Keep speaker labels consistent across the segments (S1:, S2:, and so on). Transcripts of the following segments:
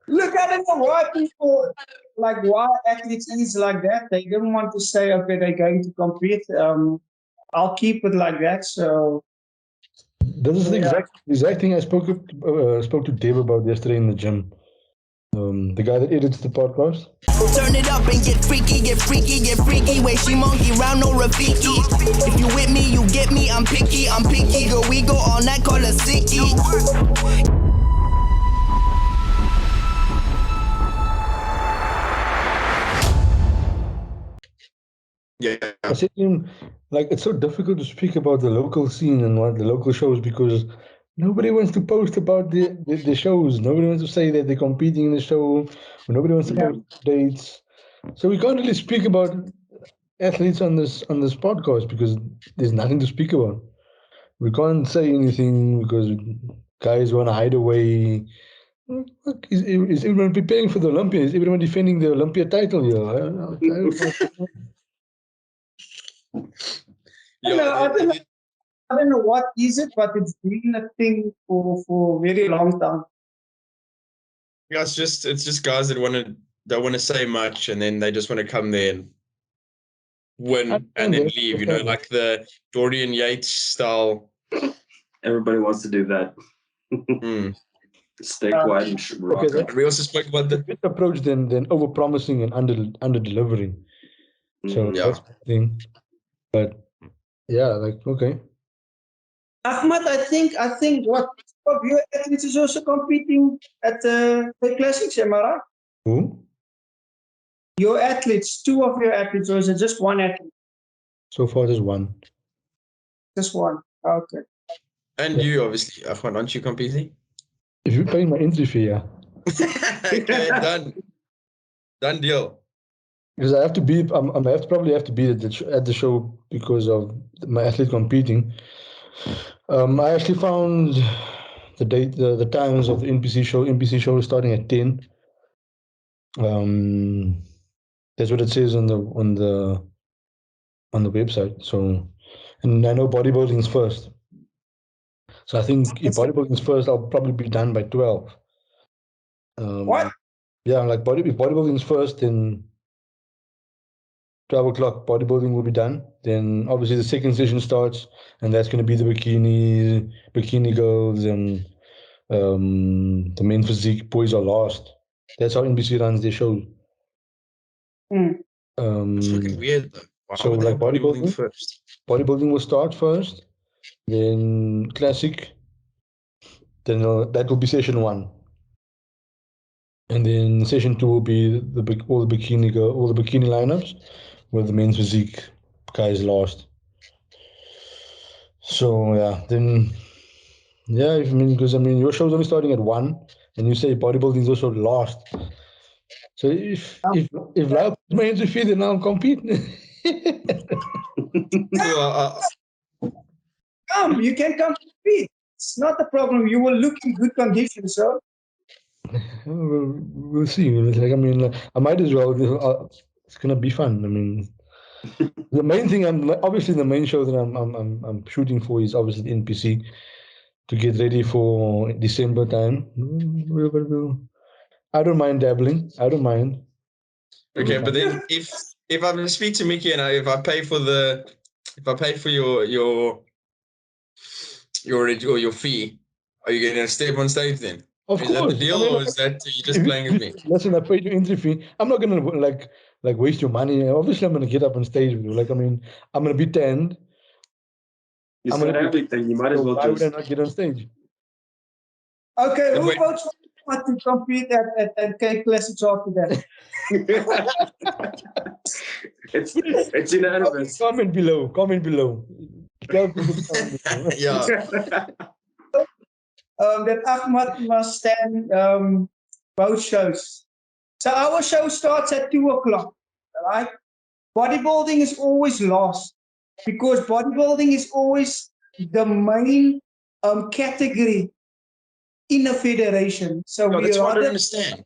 S1: Look, I don't know why people, like, why athletes is like that. They don't want to say, okay, they're going to compete. I'll keep it like that. So,
S2: This is the
S1: yeah.
S2: exact thing I spoke to Dave about yesterday in the gym. The guy that edits the podcast.
S3: Turn it up and get freaky, get freaky, get freaky. Way she monkey round no Rafiki. If you with me, you get me. I'm picky, girl. We go all night, call her sicky.
S4: Yeah.
S2: I said to him, like, it's so difficult to speak about the local scene and what the local shows because nobody wants to post about the shows. Nobody wants to say that they're competing in the show. Nobody wants to post dates. So we can't really speak about athletes on this podcast because there's nothing to speak about. We can't say anything because guys want to hide away. Look, is everyone preparing for the Olympia? Is everyone defending the Olympia title here?
S1: I don't know what is it, but it's been a thing for a very long time.
S4: Yeah, it's just guys that don't want to say much, and then they just want to come there and win and then leave. You know, like the Dorian Yates style.
S5: Everybody wants to do that. Stay quiet and rock.
S2: Okay,
S4: we also spoke about the
S2: better approach than over promising and under delivering. So that's the thing. But yeah, like okay.
S1: Ahmad, I think what of your athletes is also competing at the Classics, am I right?
S2: Who?
S1: Your athletes, two of your athletes, or is it just one athlete?
S2: So far, just one.
S1: Just one. Okay.
S4: And you, obviously, Ahmad, aren't you competing?
S2: If you pay my entry fee, yeah.
S4: Okay, done deal.
S2: Because I have to be, I probably have to be at the show because of my athlete competing. I actually found the date, the times of the NPC show. NPC show is starting at 10. That's what it says on the website. So, and I know bodybuilding is first. So I think if bodybuilding is first, I'll probably be done by 12.
S1: What?
S2: Yeah, like if bodybuilding is first, then 12 o'clock bodybuilding will be done. Then obviously the second session starts, and that's going to be the bikini girls and the main physique boys are last. That's how NBC runs their shows.
S4: It's fucking weird though. Why
S2: So like bodybuilding
S4: first.
S2: Bodybuilding will start first, then classic. Then that will be session 1. And then session 2 will be all the bikini lineups with the men's physique guys last. So yeah, then because your show's only starting at 1, and you say bodybuilding is also last. So if Lau puts my entry fee, then I'll compete.
S1: Come, you can compete. It's not a problem. You will look in good condition, sir.
S2: We'll see. I might as well. It's gonna be fun. I mean, the main thing obviously the main show that I'm shooting for is obviously the NPC to get ready for December time. I don't mind dabbling. I don't mind.
S4: Okay, but then if I speak to Mickey and if I pay for your fee, are you getting a step on stage then?
S2: Of course.
S4: Is that the deal, or is that you just playing with me?
S2: Listen, I paid your entry fee. I'm not gonna like waste your money. Obviously, I'm gonna get up on stage with you. Like, I'm gonna be tanned.
S5: I'm gonna everything. You might as well.
S2: Why would I not get on stage?
S1: Okay, who votes for to compete at K Classics after that?
S5: It's unanimous.
S2: Comment below.
S4: Yeah.
S1: That Ahmad must stand both shows. So our show starts at 2 o'clock, right? Bodybuilding is always last because bodybuilding is always the main category in a federation. So
S4: that's what I don't understand.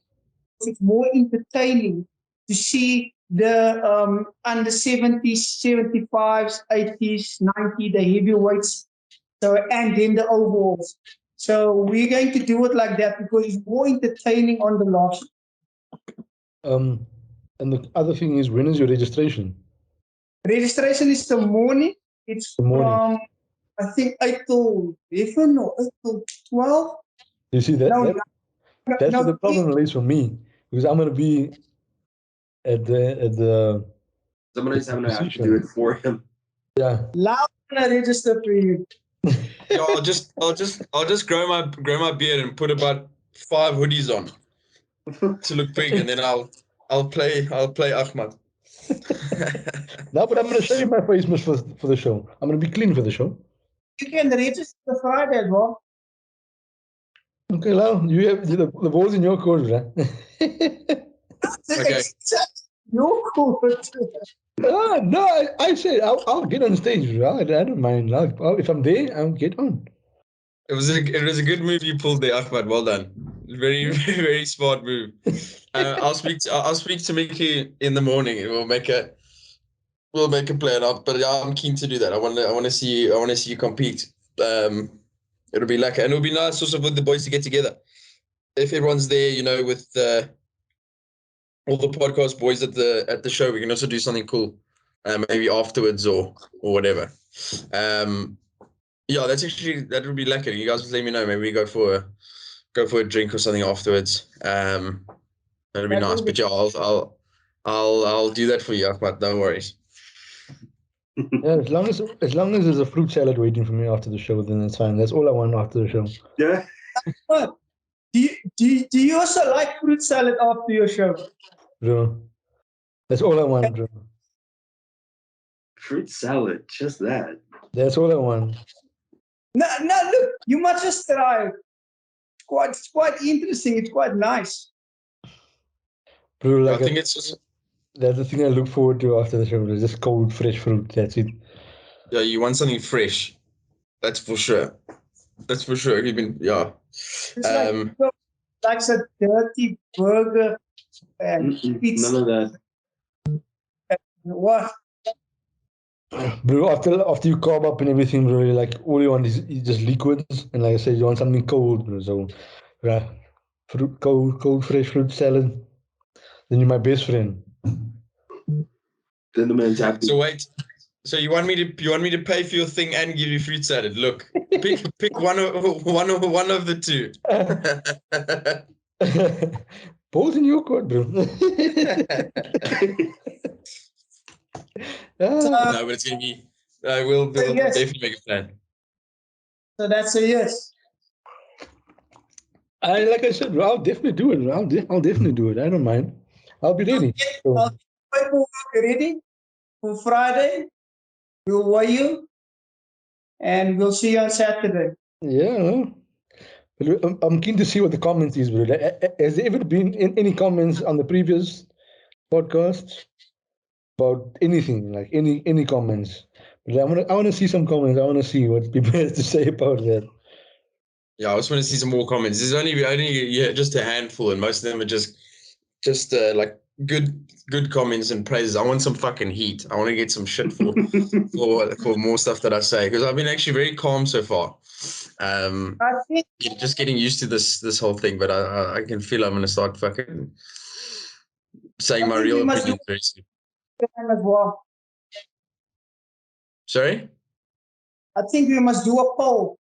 S1: It's more entertaining to see the under 70s, 75s, 80s, 90s, the heavyweights, and then the overalls. So we're going to do it like that because it's more entertaining on the last.
S2: And the other thing is, when is your registration?
S1: Registration is the morning. It's
S2: The morning.
S1: from, I think, 8 till 11 or 8 till 12.
S2: You see that?
S1: No,
S2: That's
S1: no,
S2: where the problem lays for me, because I'm gonna be at the
S5: Somebody's having to have to
S2: Position.
S5: do it for him.
S2: yeah.
S1: loud when I register for you.
S4: Yeah, I'll just grow my beard and put about 5 hoodies on to look big, and then I'll play Ahmad.
S2: No, but I'm gonna show you my face mask for the show. I'm gonna be clean for the show.
S1: You can register the Friday as well.
S2: Okay, Lau, you have the ball's in your court, right?
S4: Okay.
S1: You're cool.
S2: No, I said I'll get on stage, right? I don't mind. If I'm there, I'll get on.
S4: It was a good move you pulled there, Ahmad. Well done. Very very smart move. I'll speak to Mickey in the morning. We'll make a plan out. But yeah, I'm keen to do that. I want to see you compete. It'll be like, and it'll be nice also for the boys to get together. If everyone's there, with all the podcast boys at the show, we can also do something cool. Maybe afterwards or whatever. Yeah, that would be lekker. You guys just let me know. Maybe we go for a drink or something afterwards. That'd be
S1: That
S4: nice.
S1: would be-
S4: But yeah, I'll do that for you, Ahmad. No worries.
S2: Yeah, as long as there's a fruit salad waiting for me after the show, then it's fine. That's all I want after the show.
S5: Yeah.
S1: But do you also like fruit salad after your show?
S2: Bro. That's all I want, bro.
S5: Fruit salad, just that.
S2: That's all I want.
S1: No, look, you must just try. It's quite interesting. It's quite nice.
S2: Bro,
S4: I
S2: like
S4: think it's just
S2: that's the thing I look forward to after the show. Is just cold, fresh fruit. That's it.
S4: yeah. You want something fresh. That's for sure. That's for sure. Yeah.
S1: It's like a dirty burger and pizza.
S5: None of that.
S1: What?
S2: Bro, after you carb up and everything, bro, you're like all you want is just liquids, and like I said, you want something cold, bro. So, yeah, fruit, cold, fresh fruit salad. Then you're my best friend.
S5: Then the man's happy.
S4: So wait. So you want me to pay for your thing and give you fruit salad? Look, pick one of the two.
S2: Balls in your court, bro. Ah,
S4: No, but it's gonna be. We'll
S1: Yes.
S4: definitely make a plan.
S1: So that's a yes.
S2: like I said, bro, I'll definitely do it. I'll definitely do it. I don't mind. I'll be ready. So,
S1: I'll get paperwork ready for Friday. We'll weigh you, and we'll see you on Saturday.
S2: yeah. But I'm keen to see what the comments is, bro. Has there ever been any comments on the previous podcasts about anything, like any comments? But I want to see some comments. I want to see what people have to say about that.
S4: Yeah, I just want to see some more comments. There's only just a handful, and most of them are just like good comments and praises. I want some fucking heat. I want to get some shit for more stuff that I say, because I've been actually very calm so far.
S1: I think
S4: Just getting used to this whole thing, but I can feel I'm gonna start fucking saying my
S1: think
S4: real
S1: we must
S4: opinion very soon.
S1: as well.
S4: Sorry?
S1: I think we must do a poll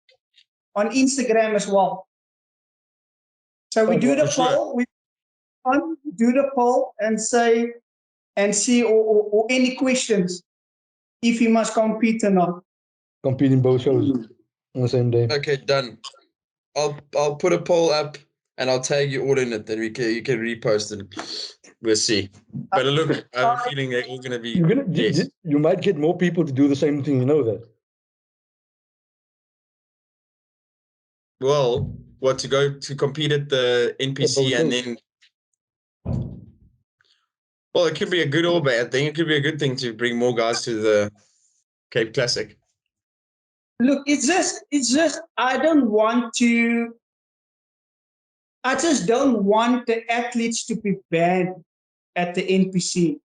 S1: on Instagram as well. So we do the
S4: for sure.
S1: poll. We do the poll and say and see or any questions if he must compete or not.
S2: Compete in both shows on the same day.
S4: Okay, done. I'll put a poll up and I'll tag you all in it. Then you can repost it. We'll see. But look, I have a feeling they're all gonna be. Yes.
S2: You might get more people to do the same thing. You know that.
S4: Well, what, to go to compete at the NPC and then. Well, it could be a good or bad thing. It could be a good thing to bring more guys to the Cape Classic.
S1: Look, it's just I just don't want the athletes to be banned at the NPC.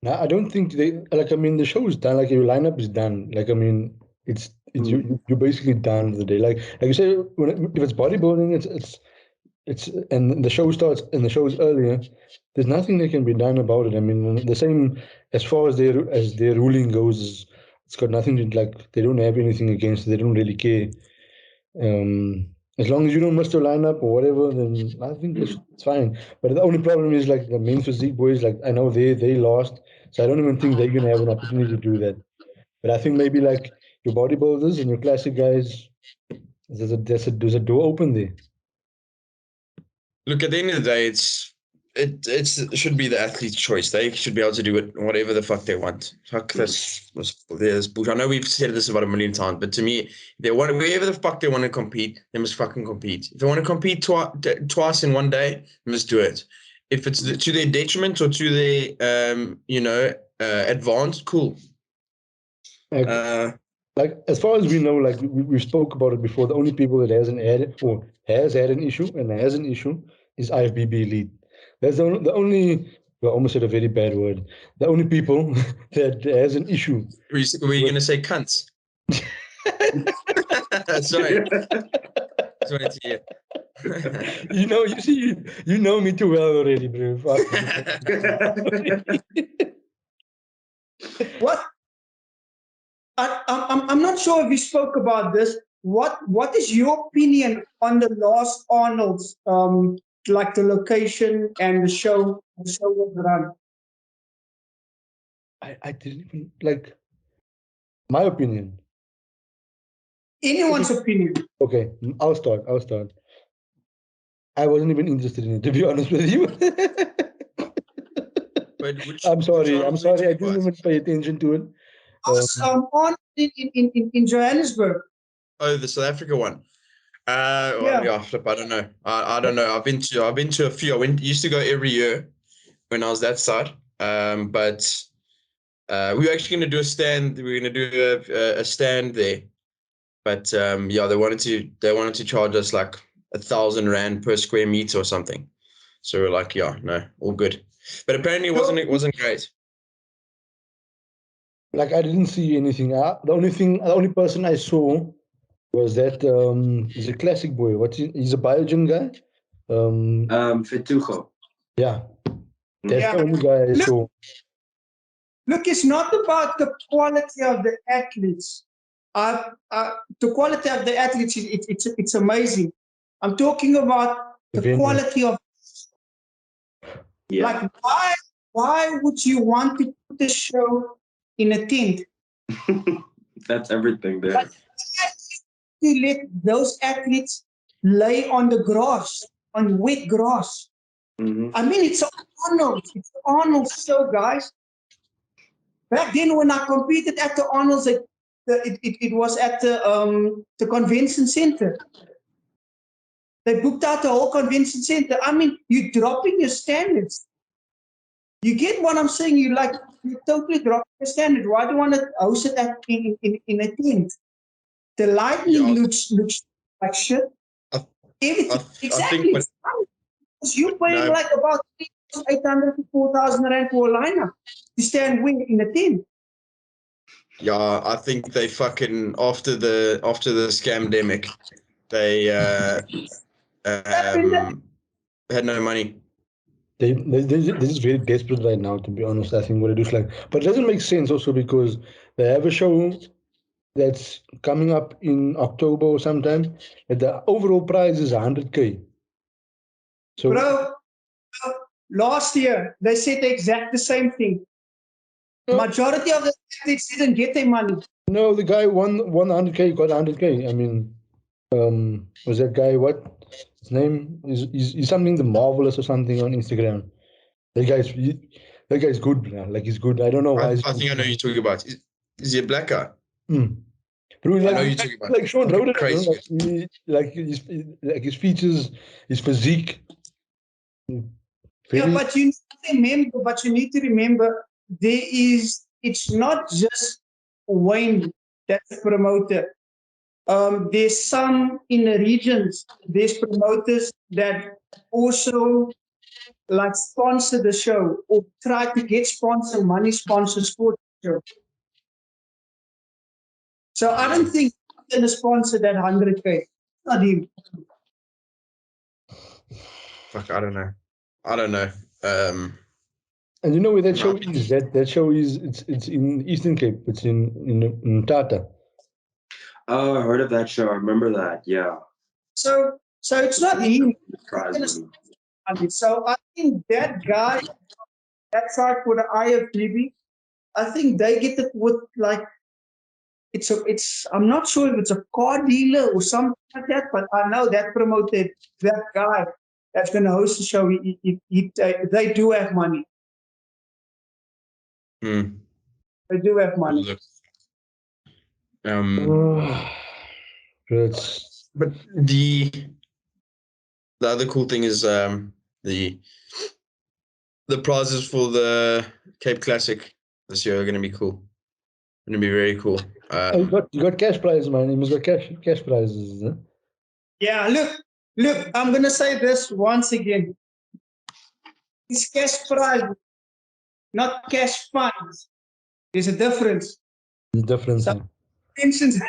S2: No, I don't think they like. I mean, the show is done. Like your lineup is done. Like I mean, it's you're basically done for the day. Like you say, if it's bodybuilding, it's and the show starts and the show is earlier. There's nothing that can be done about it. I mean, the same as far as their ruling goes. It's got nothing to like. They don't have anything against it. They don't really care. As long as you don't miss the lineup or whatever, then I think it's fine. But the only problem is like the main physique boys. Like I know they lost, so I don't even think they're gonna have an opportunity to do that. But I think maybe like your bodybuilders and your classic guys, there's a door open there.
S4: Look, at the end of the day, it should be the athlete's choice. They should be able to do it whatever the fuck they want. Fuck this bullshit. I know we've said this about a million times, but to me, they want wherever the fuck they want to compete, they must fucking compete. If they want to compete twice in one day, they must do it. If it's to their detriment or to their advance, cool.
S2: Like as far as we know, like we spoke about it before, the only people that has had an issue and has an issue is IFBB Elite. That's the only, well, I almost said a very bad word. The only people that has an issue.
S4: Were you going to say cunts? Sorry. Just wanted to hear.
S2: You know me too well already, bro.
S1: What? I'm not sure if we spoke about this. What is your opinion on the last Arnold's, like the location and the show was run?
S2: I didn't even like my opinion.
S1: Anyone's opinion.
S2: Okay, I'll start. I wasn't even interested in it, to be honest with you. I'm sorry. I didn't even pay attention to it.
S1: On in Johannesburg.
S4: Oh, the South Africa one. Yeah, flip. I don't know. I don't know. I've been to a few. Used to go every year when I was that side. But we were actually going to do a stand. We were going to do a stand there. But yeah, they wanted to charge us like 1,000 rand per square meter or something. So we're like, yeah, no, all good. But apparently it wasn't great.
S2: Like I didn't see anything. The only person I saw was that he's a classic boy. He's a Biogen guy.
S5: Fetugo.
S2: Yeah, that's the only guy I saw.
S1: Look, it's not about the quality of the athletes. The quality of the athletes, it's amazing. I'm talking about the quality of. Like why would you want to put the show in a tent?
S5: That's everything there.
S1: Like, you let those athletes lay on the grass, on wet grass.
S5: Mm-hmm.
S1: I mean, it's Arnold's show, guys. Back then, when I competed at the Arnold's, it was at the convention center. They booked out the whole convention center. I mean, you're dropping your standards. You get what I'm saying? You're totally dropping your standard. Why do you want to host it in a tent? The lighting looks like shit. Exactly. You're paying like about 800 to 4,000 rand for a lineup to stand in a tent.
S4: Yeah, I think they fucking after the scamdemic, they had no money.
S2: They're just very desperate right now, to be honest. I think what it is like, but it doesn't make sense also because they have a show that's coming up in October or sometime, and the overall prize is 100K. So,
S1: bro, last year they said the same thing. Majority of the athletes didn't get their money.
S2: No, the guy won 100K, got 100K. I mean, was that guy what? His name is something the Marvelous or something on Instagram. That guy's good, man. Like he's good. I don't know why.
S4: I think I know you're talking about. Is he a black guy?
S2: Bro,
S4: I know you're talking about.
S2: Like Sean Roden,
S4: crazy.
S2: His features, his physique.
S1: Yeah, but you need to remember, it's not just Wayne that's a promoter. There's some in the regions, there's promoters that also like sponsor the show or try to get money sponsors for the show. So I don't think going to sponsor that 100K? Not him.
S4: Fuck, I don't know.
S2: And you know where that
S4: No.
S2: show is? That show is it's in Eastern Cape. It's in Tata.
S5: Oh, I heard of that show. I remember that. Yeah.
S1: So it's not him.
S5: Surprised me.
S1: So I think that guy, that side for the IFBB, I think they get it with like I'm not sure if it's a car dealer or something like that, but I know that promoted that guy that's going to host the show. They do have money.
S4: Hmm.
S1: They do have money.
S4: Look.
S2: It's
S4: But the other cool thing is the prizes for the Cape Classic this year are going to be cool. Going to be very cool.
S2: you got cash prizes, man. You must got cash prizes. Huh?
S1: Yeah, look, I'm going to say this once again. It's cash prize, not cash funds. There's a difference.
S2: The difference.
S1: Some mentions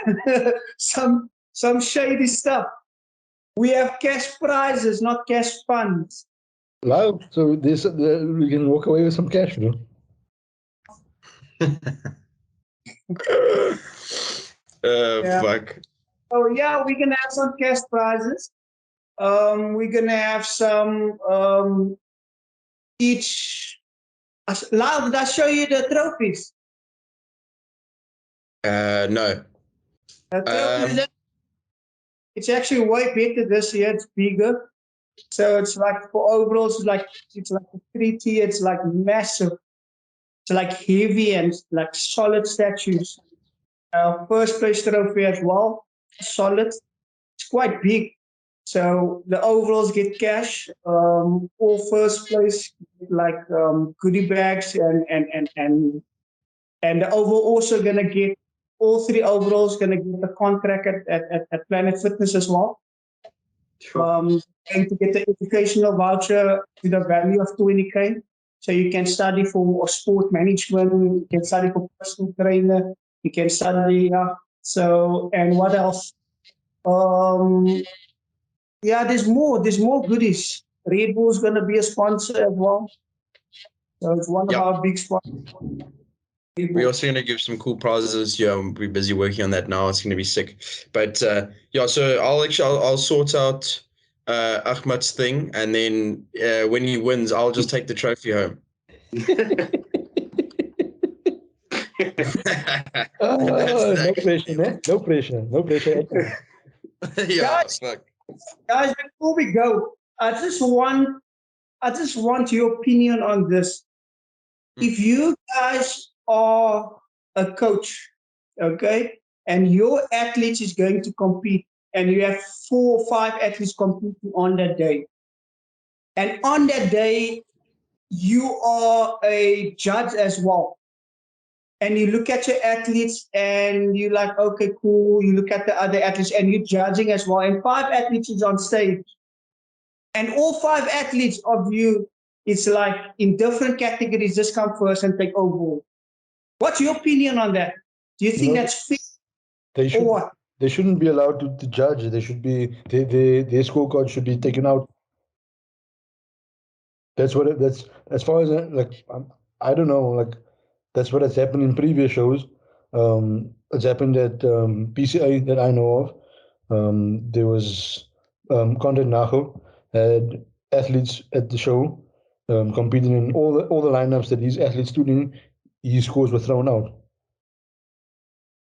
S1: some shady stuff. We have cash prizes, not cash funds.
S2: Wow. So we can walk away with some cash, bro.
S1: Yeah.
S4: Fuck.
S1: So yeah, we're gonna have some cash prizes. We're gonna have some each. Lyle, did I show you the trophies?
S4: No.
S1: The trophies, it's actually way better this year. It's bigger. So it's like for overalls, it's like a 3T. It's like massive. It's like heavy and like solid statues. First place trophy as well, solid. It's quite big. So the overalls get cash. All first place get like goodie bags and the overall also gonna get all three overalls gonna get a contract at Planet Fitness as well. And to get the educational voucher to the value of 20K. So you can study for sport management, you can study for personal trainer, you can study, so, and what else? Yeah, there's more goodies. Red Bull's going to be a sponsor as well. So it's one of our big sponsors.
S4: We're also going to give some cool prizes. Yeah, we're busy working on that now. It's going to be sick. But yeah, so I'll sort out Ahmad's thing, and then when he wins, I'll just take the trophy home.
S2: No pressure, man. No pressure.
S4: Yeah,
S1: guys, before we go, I just want your opinion on this. If you guys are a coach, okay, and your athlete is going to compete, and you have 4 or 5 athletes competing on that day, and on that day, you are a judge as well. And you look at your athletes and you're like, okay, cool. You look at the other athletes and you're judging as well. And 5 athletes is on stage. And all 5 athletes of you, it's like in different categories, just come first and take overall. What's your opinion on that? Do you think that's fair or what?
S2: They shouldn't be allowed to judge. They should be, their scorecard should be taken out. That's as far as I don't know, like, that's what has happened in previous shows. It's happened at PCA that I know of. There was Conrad Nacho had athletes at the show competing in all the lineups that these athletes stood in. His scores were thrown out.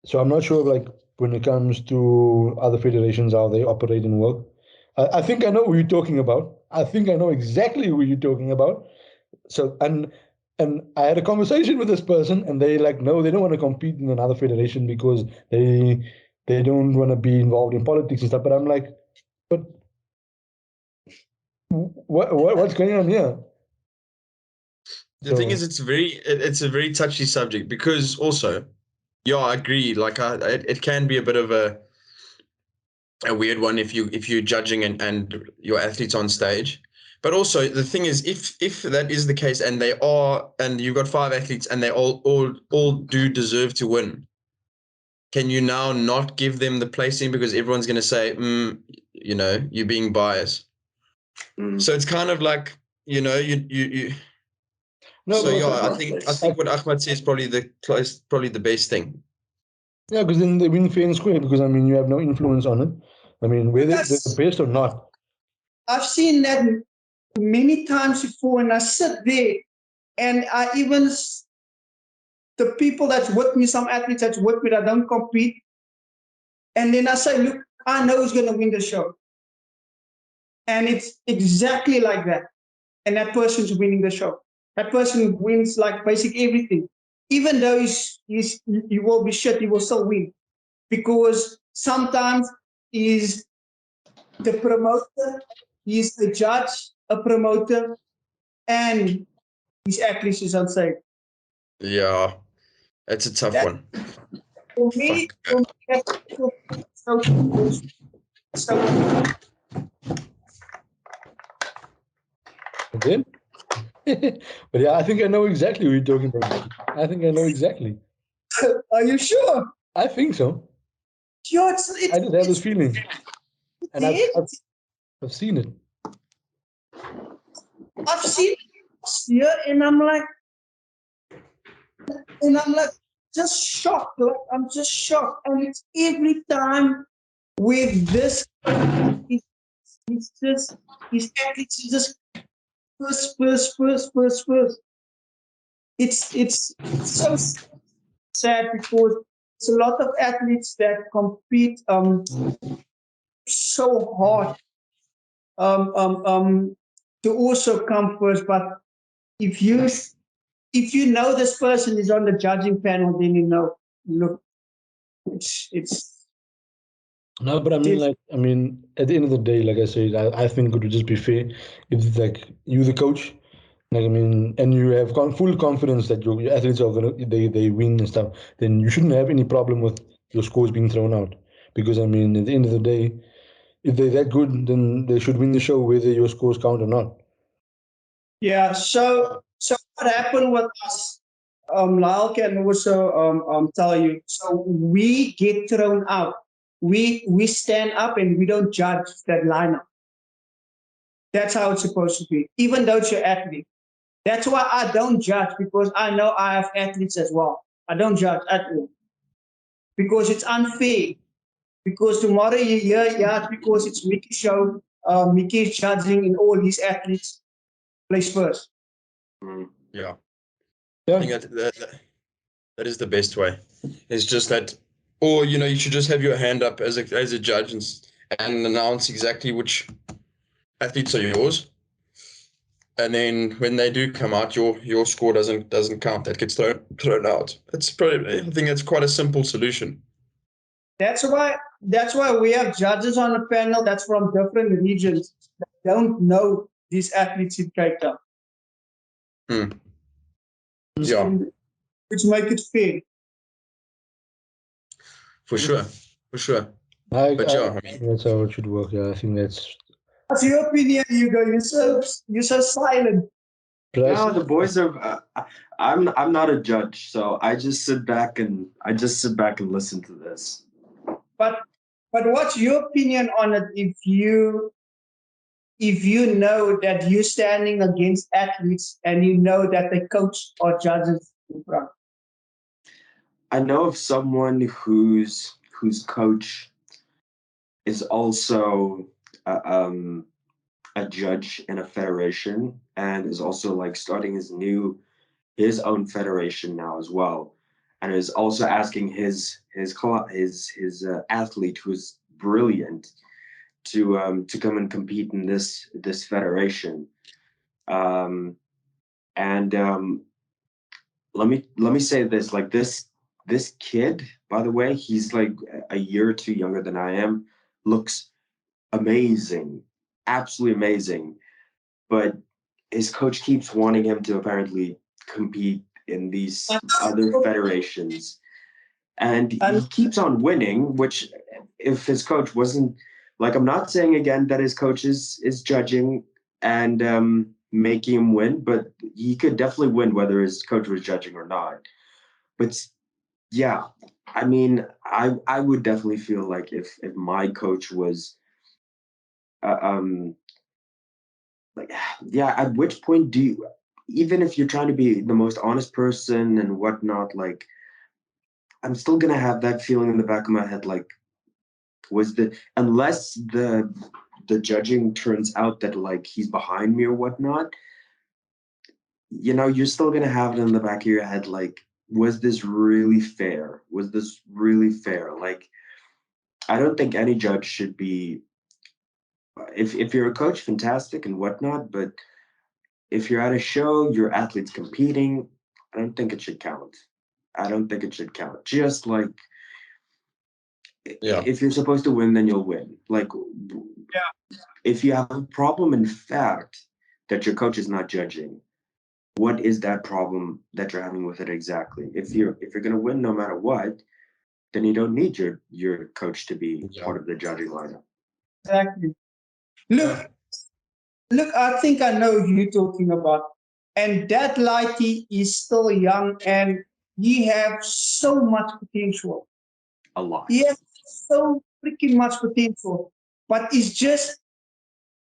S2: So I'm not sure, like, when it comes to other federations, how they operate and work. I think I know who you're talking about. I think I know exactly who you're talking about. So and I had a conversation with this person, and they like, no, they don't want to compete in another federation because they don't want to be involved in politics and stuff. But I'm like, but what's going on here?
S4: The thing is, it's a very touchy subject, because also, yeah, I agree. Like, it can be a bit of a weird one if you're judging and your athletes on stage. But also the thing is, if that is the case, and you've got 5 athletes and they all do deserve to win, can you now not give them the placing because everyone's going to say, you know, you're being biased. So it's kind of like, you know, you.
S2: No,
S4: So
S2: but
S4: yeah, I think what Ahmad says is probably the best thing.
S2: yeah, because then they win fair and square. Because I mean, you have no influence on it. I mean, whether they're the best or not.
S1: I've seen that many times before, and I sit there, and I even the people that's with me, some athletes that's with me that don't compete, and then I say, look, I know who's going to win the show, and it's exactly like that, and that person's winning the show. That person wins like basically everything, even though he will be shit, he will still win, because sometimes he's the promoter, he's the judge, a promoter, and his athletes is unsafe.
S4: Yeah, it's a tough one.
S1: For me, so
S2: Again? But yeah, I think I know exactly what you're talking about. I think I know exactly.
S1: are you sure?
S2: I think so.
S1: Yeah,
S2: I just have this feeling. And I've seen it.
S1: I've seen it here, and I'm like, just shocked. Like, I'm just shocked, and it's every time with this. It's just his athletes is just first. It's so sad because it's a lot of athletes that compete so hard to also come first. But if you know this person is on the judging panel, then you know, look, it's
S2: No, but I mean, at the end of the day, like I said, I think it would just be fair if, like, you, the coach, like, I mean, and you have full confidence that your athletes are gonna they win and stuff, then you shouldn't have any problem with your scores being thrown out. Because I mean, at the end of the day, if they're that good, then they should win the show whether your scores count or not.
S1: yeah. So what happened with us? Lyle can also tell you. So we get thrown out. We stand up and we don't judge that lineup. That's how it's supposed to be, even though it's your athlete. That's why I don't judge, because I know I have athletes as well. I don't judge at all because it's unfair. Because tomorrow you hear, yeah, it's because it's Mickey's show. Mickey's judging and all his athletes place first.
S4: Yeah.
S2: Yeah.
S4: I think that is the best way. It's just that, or you know, you should just have your hand up as a judge and announce exactly which athletes are yours. And then when they do come out, your score doesn't count. That gets thrown out. It's probably, I think that's quite a simple solution.
S1: That's why we have judges on the panel that's from different regions that don't know these athletes in Cape Town.
S4: Yeah,
S1: which make it fair.
S4: For sure.
S2: I
S4: mean,
S2: that's how it should work. Yeah, I think that's.
S1: What's your opinion, Hugo? You're so silent.
S5: Yeah, the boys are. I'm not a judge, so I just sit back and listen to this.
S1: But what's your opinion on it? If you know that you're standing against athletes and you know that the coach or judges in front.
S5: I know of someone whose coach is also a judge in a federation and is also like starting his own federation now as well, and is also asking his athlete who's brilliant to come and compete in this federation. Let me say this, like this kid, by the way, he's like a year or two younger than I am, looks amazing, absolutely amazing, but his coach keeps wanting him to apparently compete in these other federations, and he keeps on winning, which if his coach wasn't, like, I'm not saying again that his coach is judging and making him win, but he could definitely win whether his coach was judging or not. But yeah, I mean, I would definitely feel like if my coach was, like, yeah, at which point do you, even if you're trying to be the most honest person and whatnot, like, I'm still gonna have that feeling in the back of my head, like, unless the judging turns out that like he's behind me or whatnot, you're still gonna have it in the back of your head, like, was this really fair? Was this really fair? Like, I don't think any judge should be. If you're a coach, fantastic and whatnot, but if you're at a show, your athlete's competing, I don't think it should count. I don't think it should count. Just like,
S4: Yeah.
S5: if you're supposed to win, then you'll win. Like, if you have a problem in fact that your coach is not judging, what is that problem that you're having with it exactly? If you're gonna win no matter what, then you don't need your coach to be part of the judging lineup.
S1: Exactly. Look, I think I know who you're talking about. And that Lighty is still young and he has so much potential.
S5: A lot.
S1: He has so freaking much potential. But it's just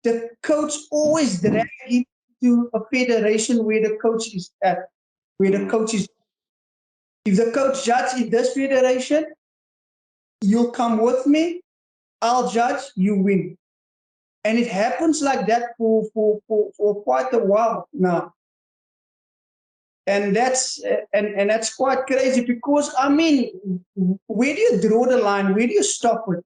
S1: the coach always drag him to a federation where the coach is at, where the coach is. If the coach judges in this federation, you'll come with me, I'll judge, you win. And it happens like that for quite a while now. And that's quite crazy because, I mean, where do you draw the line? Where do you stop it?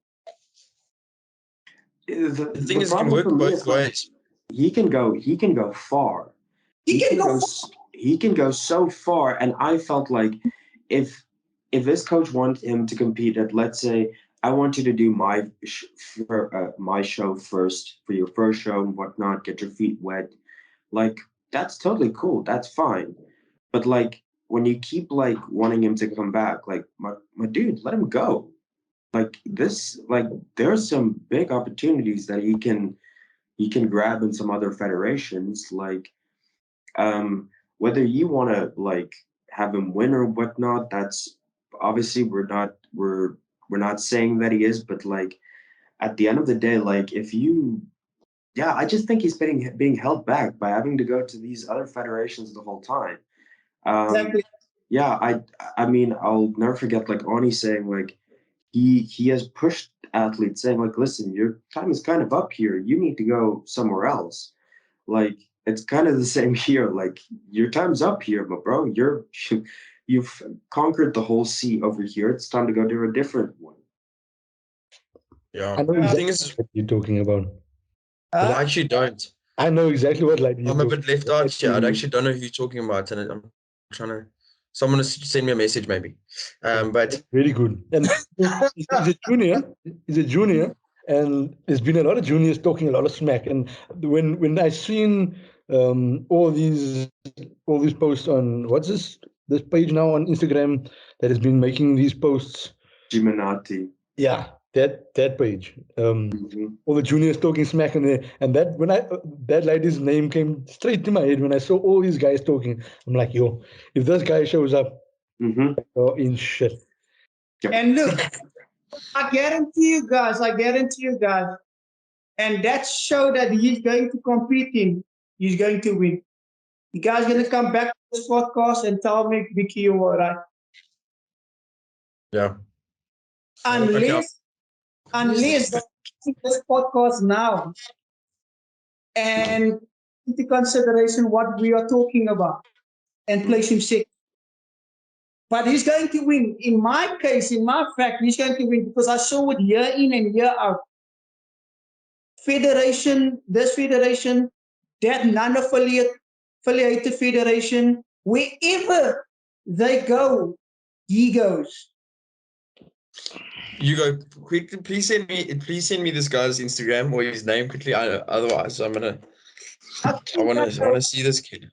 S4: The thing is, it can work both ways.
S5: He can go far. He can go so far. And I felt like if this coach wants him to compete at, let's say, I want you to do my show first for your first show and whatnot, get your feet wet. Like, that's totally cool. That's fine. But like, when you keep like wanting him to come back, like, my dude, let him go. Like this, like, there's some big opportunities that he can grab in some other federations. Like, whether you want to like have him win or whatnot, that's obviously we're not saying that he is, but like at the end of the day, like I just think he's being held back by having to go to these other federations the whole time.
S1: Exactly.
S5: Yeah, I mean, I'll never forget like Ani saying like he has pushed athletes saying like, listen, your time is kind of up here. You need to go somewhere else. Like, it's kind of the same here. Like, your time's up here, but bro, you've conquered the whole sea over here. It's time to go to a different one.
S4: Yeah.
S2: I know
S4: The
S2: exactly
S4: thing is,
S2: what you're talking about.
S4: well, I actually don't.
S2: I know exactly what like
S4: I'm a bit left out here. I actually don't know who you're talking about, and I'm trying to. Someone send me a message, maybe. But
S2: really good. And he's a junior. He's a junior, and there's been a lot of juniors talking a lot of smack. And when I seen all these posts on what's this page now on Instagram that has been making these posts.
S5: Giminati.
S2: Yeah, that page. All the juniors talking smack in there, and that lady's name came straight to my head when I saw all these guys talking. I'm like, yo, if this guy shows up, oh, in shit.
S1: And look, I guarantee you guys, and that show that he's going to compete in, he's going to win. You guys going to come back to this podcast and tell me, Vicky, you're all right.
S4: Yeah.
S1: Unless this podcast now and into consideration what we are talking about and place him second. But he's going to win. In my case, in my fact, he's going to win because I saw it year in and year out. Federation, this federation, that non-affiliated federation, wherever they go, he goes.
S4: You go quickly. Please send me this guy's Instagram or his name quickly. Otherwise, I want to see this kid.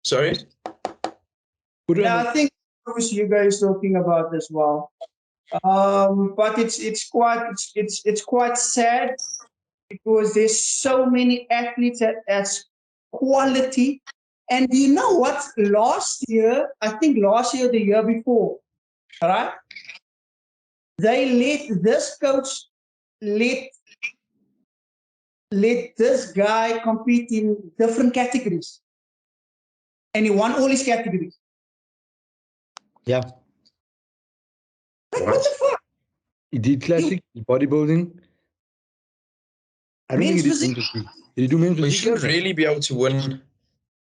S4: Sorry.
S1: Yeah, I think you guys talking about as well. But it's quite sad because there's so many athletes as quality And you know what? Last year, I think last year, the year before, all right? They let this coach let this guy compete in different categories. And he won all his categories.
S2: Yeah.
S1: Like, what the fuck?
S2: He did classic, bodybuilding. I don't think
S1: Men's
S2: he did
S1: physique.
S2: men's physique. Did he do men's
S4: We
S2: physique?
S4: shouldn't really be able to win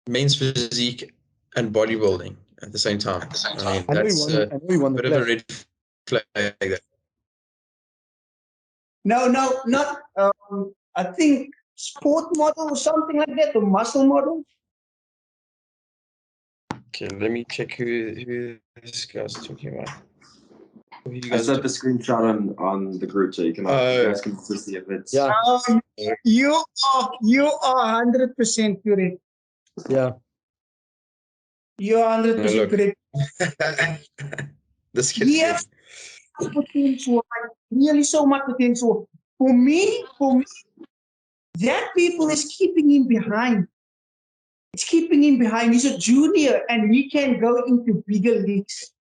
S4: men's physique and bodybuilding at the same time. I mean,
S2: I know
S4: that's
S2: I know he won the
S4: bit of a
S2: classic.
S4: red flag. There.
S1: No, not. I think sport model or something like that, or muscle model.
S4: Okay, let me check who this guy's talking about. Who you
S5: I
S4: guys
S5: sent the screenshot on the group so you guys can see if it's.
S2: Yeah.
S1: You are 100% correct.
S2: Yeah.
S1: You are 100%
S4: look.
S1: correct.
S4: This kid's
S1: Yeah, potential, like, really so much potential. For me, that people is keeping him behind. It's keeping him behind. He's a junior and he can go into bigger leagues.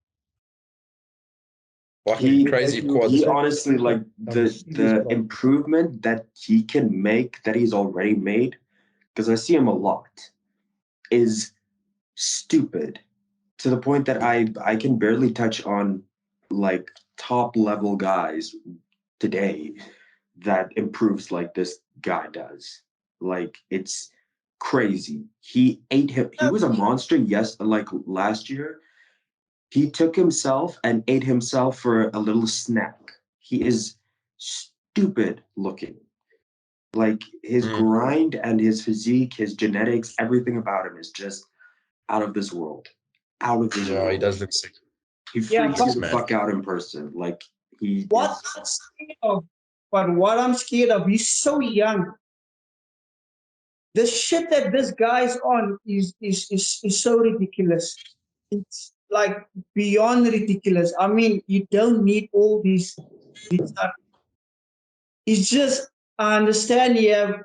S4: walking crazy quads.
S5: He honestly, like, the improvement that he can make, that he's already made, because I see him a lot, is stupid, to the point that I can barely touch on, like, top level guys today that improves like this guy does. Like, it's crazy. He was a monster. Yes, like last year, he took himself and ate himself for a little snack. He is stupid looking. Like, his grind and his physique, his genetics, everything about him is just out of this world. Out of this world.
S4: He does look sick.
S5: He freaks you the fuck out in person. Like,
S1: What I'm scared of, but what I'm scared of, he's so young. The shit that this guy's on is so ridiculous. It's like beyond ridiculous. I mean, you don't need all these it's just, I understand you have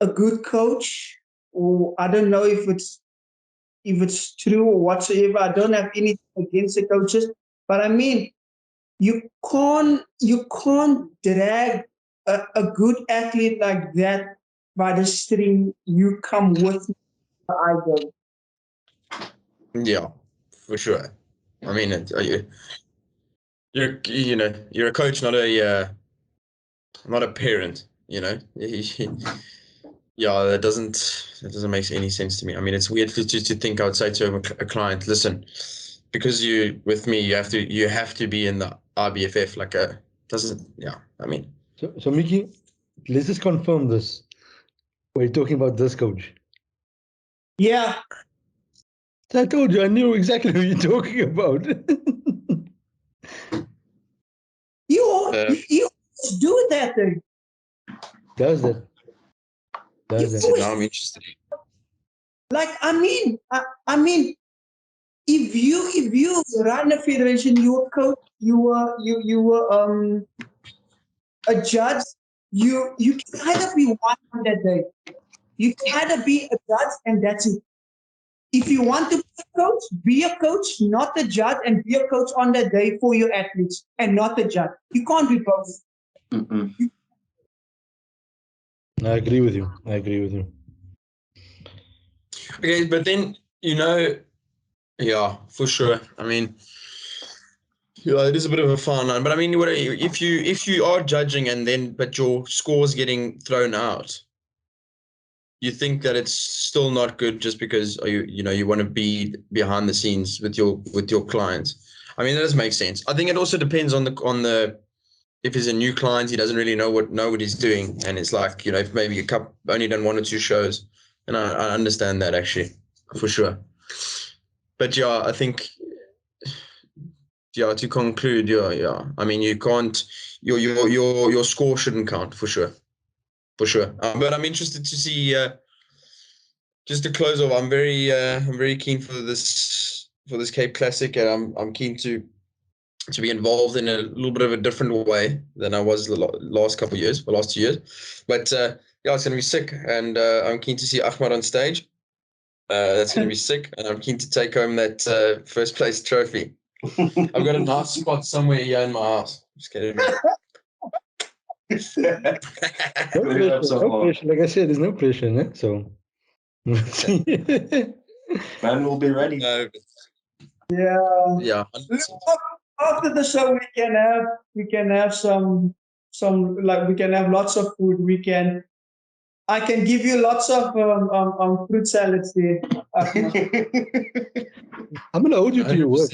S1: a good coach, or I don't know if it's true or whatsoever. I don't have anything against the coaches, but I mean, you can't drag a good athlete like that by the string. You come with the idol.
S4: Yeah, for sure. I mean, you're a coach, not a parent. You know, yeah, that doesn't make any sense to me. I mean, it's weird to think I would say to a client, listen, because you with me, you have to be in the RBFF. Like doesn't. Yeah, I mean.
S2: So Mickey, let's just confirm this. We're talking about this coach.
S1: Yeah.
S2: I told you, I knew exactly who you're talking about.
S1: You do that thing.
S2: Does that?
S4: Now I'm interested.
S1: Like, I mean, if you run a federation, you were coach, you were a judge, you can either be one on that day. You can either be a judge and that's it. If you want to be a coach, not a judge, and be a coach on that day for your athletes and not a judge. You can't be both.
S2: I agree with you.
S4: Okay, but then, yeah, for sure. I mean, yeah, it is a bit of a fine line. But I mean, if you are judging but your score's getting thrown out, you think that it's still not good just because you want to be behind the scenes with your clients. I mean, that does make sense. I think it also depends on the if he's a new client, he doesn't really know what he's doing, and it's like, if maybe only done 1 or 2 shows, and I understand that actually for sure. But yeah, I think to conclude, yeah. I mean, you can't your score shouldn't count for sure. But I'm interested to see. Just to close off, I'm very keen for this Cape Classic, and I'm keen to be involved in a little bit of a different way than I was the last 2 years. But yeah, it's gonna be sick, and I'm keen to see Ahmad on stage. That's going to be sick, and I'm keen to take home that first place trophy. I've got a nice spot somewhere here in my house. Just kidding.
S2: No
S5: Clear it up
S2: pressure,
S5: so
S2: no
S5: far.
S2: pressure. Like I said, there's no pressure, né? So.
S5: Man will be ready.
S1: Yeah.
S4: Yeah.
S1: After the show, we can have some like we can have lots of food. I can give you lots of fruit salads there.
S2: I'm gonna hold you to your word.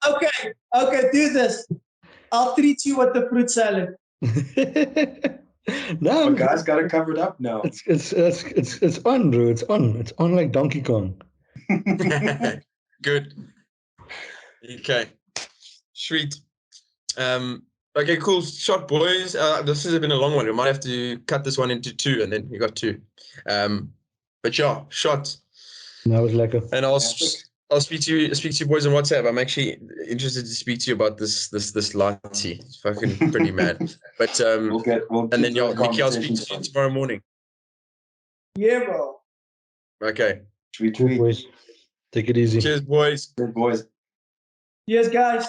S1: Okay, do this. I'll treat you with the fruit salad.
S2: No,
S5: But guys got it covered up now.
S2: it's on, bro. It's on like Donkey Kong.
S4: Good. Okay. Sweet. Okay, cool. Shot, boys. This has been a long one. We might have to cut this one into two, and then you got two. But yeah, shot.
S2: That was lekker.
S4: And I'll speak to you boys on WhatsApp. I'm actually interested to speak to you about this latte. It's fucking pretty mad. But
S5: We'll
S4: and then
S5: keep
S4: yeah,
S5: the
S4: Mickey, I'll speak to you
S5: conversation
S4: tomorrow morning.
S1: Yeah, bro.
S4: Okay.
S5: Sweet
S2: Cool,
S5: tweet.
S2: boys. Take it easy.
S4: Cheers, boys.
S5: Good boys.
S1: Yes, guys.